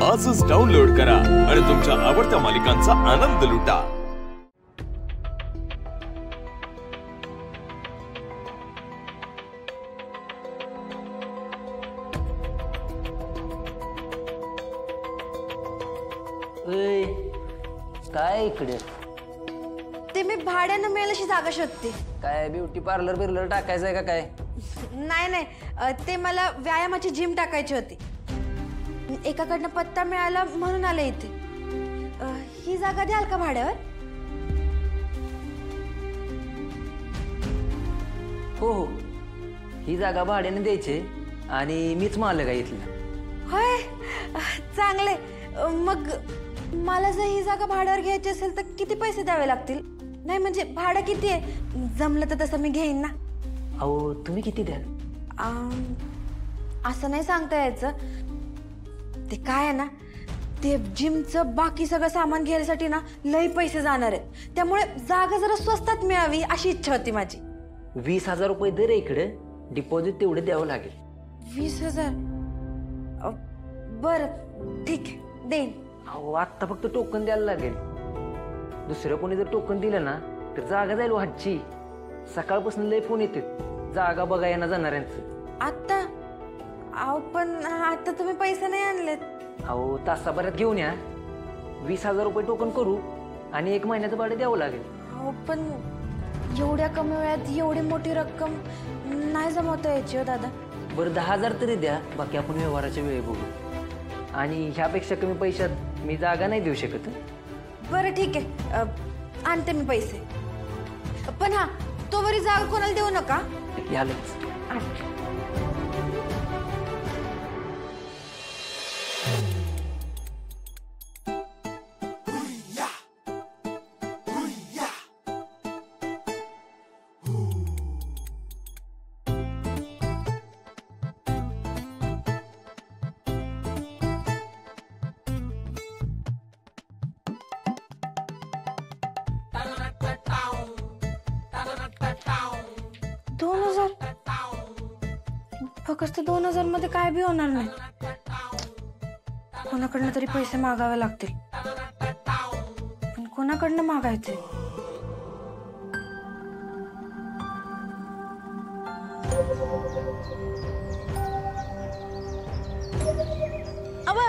आजच डाउनलोड करा आणि तुमच्या आवडत्या मालिकांचा आनंद लुटा। काय इकडे ते मी भाड्यानं मिळेल अशी जागा शोधते। काय ब्युटी पार्लर बिर्लर टाकायचंय का काय? नाही ते मला व्यायामाची जिम टाकायची होती। एकाकडनं पत्ता मिळाला म्हणून आले इथे। ही जागा द्याल का भाड्यावर? हो हो, ही जागा भाड्याने द्यायची आणि मीच मालक आहे इथला। होय, चांगले। मग मला जर ही जागा भाड्यावर घ्यायची असेल तर किती पैसे द्यावे लागतील? नाही म्हणजे भाडं किती आहे? जमलं तर तसं मी घेईन ना। अहो तुम्ही किती द्याल? असं नाही सांगता यायचं। ते काय आहे ना, ते जिमचं बाकी सगळं सामान घ्यायसाठी ना लई पैसे जाणार आहेत। त्यामुळे जागा जरा स्वस्तात मिळावी अशी इच्छा होती माझी। 20,000 रुपये दर इकडे, डिपॉझिट तेवढे द्यावं लागेल। 20,000? बरं ठीक आहे, देईन। अहो आत्ता फक्त टोकन द्यायला लागेल। दुसरं कोणी जर टोकन दिलं ना तर जागा जाईल वाटची। सकाळपासून लय फोन येते जागा बघा येणं जाणाऱ्यांचं। आता पण आता तुम्ही पैसे नाही आणलेत। अहो तासाभरात घेऊन या, 20,000 रुपये टोकन करू आणि 1 महिन्याचं भाडं द्यावं लागेल। पण एवढ्या कमी वेळात एवढी मोठी रक्कम नाही जमवता यायची हो दादा। बरं 10,000 तरी द्या, बाकी आपण व्यवहाराच्या वेळी बघू। आणि ह्यापेक्षा कमी पैशात मी जागा नाही देऊ शकत। बरं ठीक आहे, आणते मी पैसे। पण हा, तोवरी जागा कोणाला देऊ नका। यालच फक्त 2,000 मध्ये काय बी होणार नाही। कोणाकडनं तरी पैसे मागावे लागतील, पण कोणाकडनं मागायचे? अबा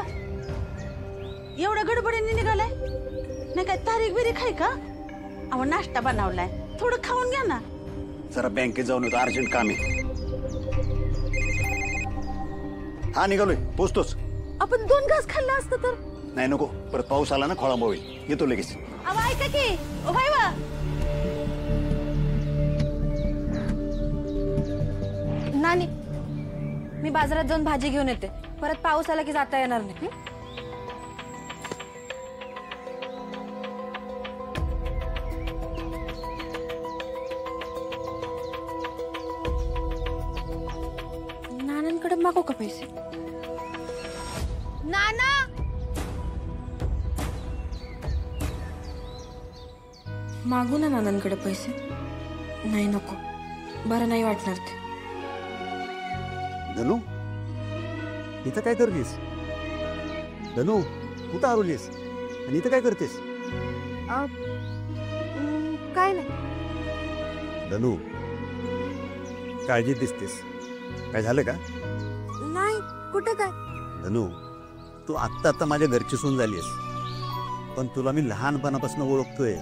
एवढ्या गडबडीने निघालाय? नाही काय तारीख बिरीख आहे का? अहो नाश्ता बनवलाय, थोडं खाऊन घ्या ना। जरा बँकेत जाऊन येतो, अर्जंट काम आहे। हा निघालोय, पोचतोच। आपण 2 घास खाल्ला असतं तर? नाही नको, परत पाऊस आला ना खोळंबा होईल। येतो लगेच। अहो ऐका की, ओ बाई वा। नानी, मी बाजारात जाऊन भाजी घेऊन येते, परत पाऊस आला की जाता येणार नाही। नानांकडे मागू का पैसे? नाना, मागू ना नानांकडे पैसे? नाही नको, बरं नाही वाटणार ते। धनू, इथं काय करतेस? धनू, कुठं हरवलीस आणि इथं काय करतेस? काय नाही। धनू, काळजीत दिसतेस, काय झालं का? नाही, कुठं काय? धनू, तू आत्ता माझ्या घरची सून झालीस, पण तुला मी लहानपणापासून ओळखतोय।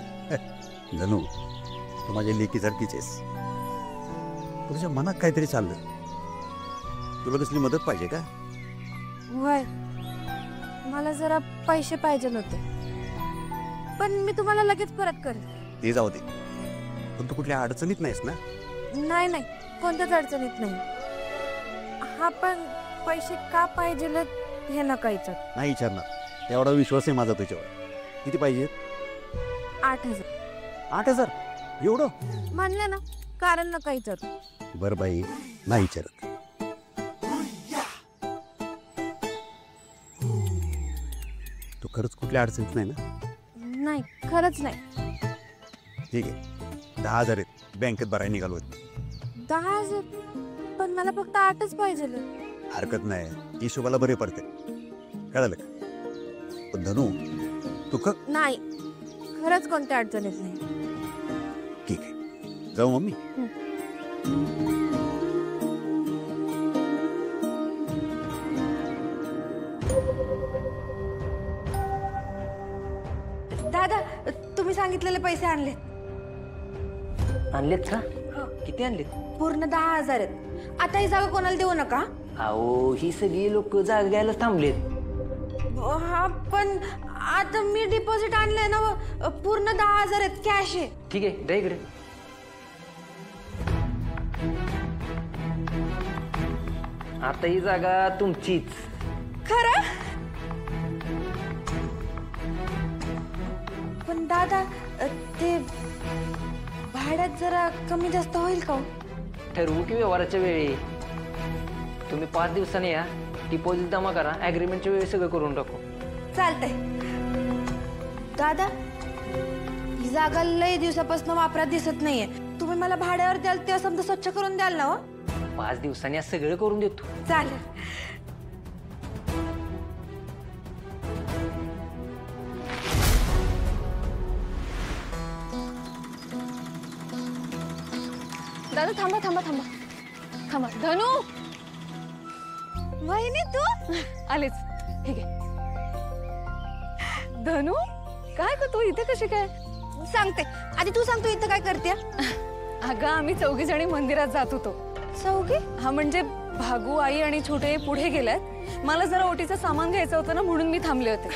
धनू, तू माझ्या लेकीसारखीच आहेस। तुझ्या मनात काहीतरी चाललं, तुला कसली मदत पाहिजे का? वय, मला जरा पैसे पाहिजे होते, पण मी तुम्हाला लगेच परत करेन। ते जाऊ दे, पण तू कुठल्या अडचणीत नाहीस ना? नाही, कोणत्याच अडचणीत नाही। हा पण पैसे का पाहिजे हे नका विचार। नाही विचारणार, एवढा विश्वास आहे माझा तुझ्यावर। किती पाहिजेत? 8,000। 8,000? एवढं म्हणलं ना, कारण नका विचार। बरं बाई, नाही विचारत। तू खरंच कुठल्या अडचणीत नाही ना? नाही, खरंच नाही। ठीक आहे, 10,000 आहेत, बँकेत भरायला निघालो। 10,000? पण मला फक्त 8च पाहिजे। हरकत नाही, हिशोबाला बरे पडते। कळलं का? पण धनू तू नाही, खरंच कोणत्या अडचणीत नाही. ठीक आहे, जाऊ मम्मी. दादा, तुम्ही सांगितलेले पैसे आणले. आणलेत का? किती आणलेत? पूर्ण 10,000 आहेत. आता ही जागा कोणाला देऊ नका. अहो ही सगळी लोक जागा घ्यायला थांबलेत. हा, पण आता मी डिपॉझिट आणलंय ना, पूर्ण 10,000 आहेत, कॅश आहे. ठीक आहे, द्या इकडे. आता ही जागा तुमचीच. खरं? पण दादा, ते भाड्यात जरा कमी जास्त होईल का? ठरवू की व्यवहाराच्या वेळी. तुम्ही 5 दिवसांनी या, डिपॉझिट जमा करा, ऍग्रीमेंटच्या वेळी सगळं करून टाकू. चालतंय. दादा, ही जागा लय दिवसापासून वापरात दिसत नाहीये. तुम्ही मला भाड्यावर द्याल तेव्हा समजा स्वच्छ करून द्याल ना? हो, 5 दिवसांनी सगळं करून देतो. चालेल. दादा थांबा थांबा थांबा थांबा. धनू, वहिनी तू आलेच. ठीक आहे. धनू, काय ग तू इथे कशी काय? सांगते. आधी तू सांग, तू इथं काय करते? अगं आम्ही 4 जणी मंदिरात जात होतो. चौघी? हा, म्हणजे भागू, आई आणि छोटे पुढे गेल्यात. मला जरा ओटीचं सामान घ्यायचं होतं ना, म्हणून मी थांबले होते.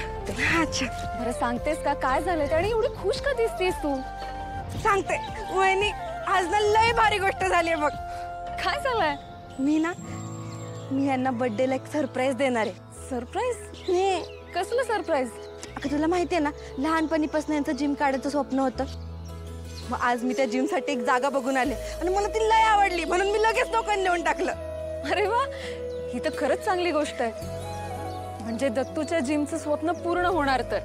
अच्छा, बरं सांगतेस का काय झालंय? आणि एवढी खुश का दिसतेस तू? सांगते. वहिनी, आज ना लय भारी गोष्ट झाली आहे बघ. काय झालंय? मी यांना बर्थडेला एक सरप्राईज देणार आहे. सरप्राईज? कसलं सरप्राईज? अगं तुला माहिती आहे ना, लहानपणीपासून यांचं जिम काढायचं स्वप्न होतं. मग आज मी त्या जिम साठी एक जागा बघून आले आणि मला ती लय आवडली, म्हणून मी लगेच टोकन देऊन टाकलं. अरे वा, ही तर खरंच चांगली गोष्ट आहे. म्हणजे दत्तूच्या जिमचं स्वप्न पूर्ण होणार तर.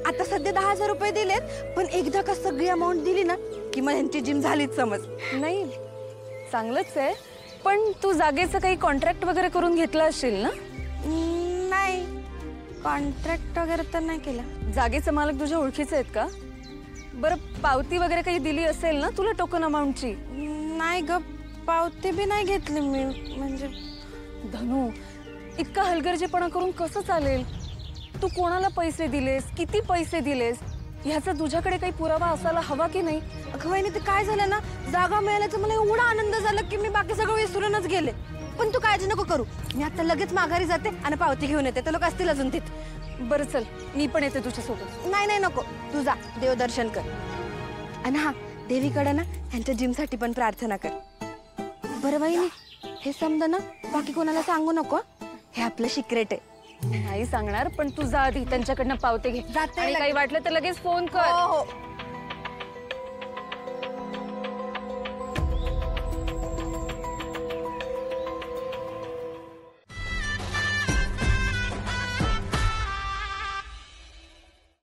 आता सध्या 10,000 रुपये दिलेत, पण एकदा का सगळी अमाऊंट दिली ना की मग यांची जिम झालीच समज. नाही, चांगलंच आहे. पण तू जागेचं काही कॉन्ट्रॅक्ट वगैरे करून घेतलं असेल ना? नाही, कॉन्ट्रॅक्ट वगैरे तर नाही केलं. जागेचं मालक तुझ्या ओळखीचे आहेत का? बरं, पावती वगैरे काही दिली असेल ना तुला टोकन अमाऊंटची? नाही ग, पावती बी नाही घेतली मी. म्हणजे धनू, इतका हलगर्जीपणा करून कसं चालेल? तू कोणाला पैसे दिलेस, किती पैसे दिलेस, ह्याचा तुझ्याकडे काही पुरावा असायला हवा की नाही? अगं वहिनी, ते काय झालं ना, जागा मिळाल्याचा मला एवढा आनंद झाला की मी बाकी सगळं विसरूनच गेले. पण तू काळजी नको करू, मी आता लगेच माघारी जाते आणि पावती घेऊन येते. ते लोक असतील अजून तिथे. बरं चल, मी पण येते तुझ्यासोबत. नाही नाही नको, तू जा, देवदर्शन कर. आणि हा, देवीकडे ना ह्यांच्या जिमसाठी पण प्रार्थना कर. बरं वहिनी, हे समजा ना बाकी कोणाला सांगू नको. हे आपलं सिक्रेट आहे. नाही सांगणार, पण तू जा आधी त्यांच्याकडनं पावते घे. जाते आणि लगेच. काही वाटलं तर लगेच फोन कर. हो हो.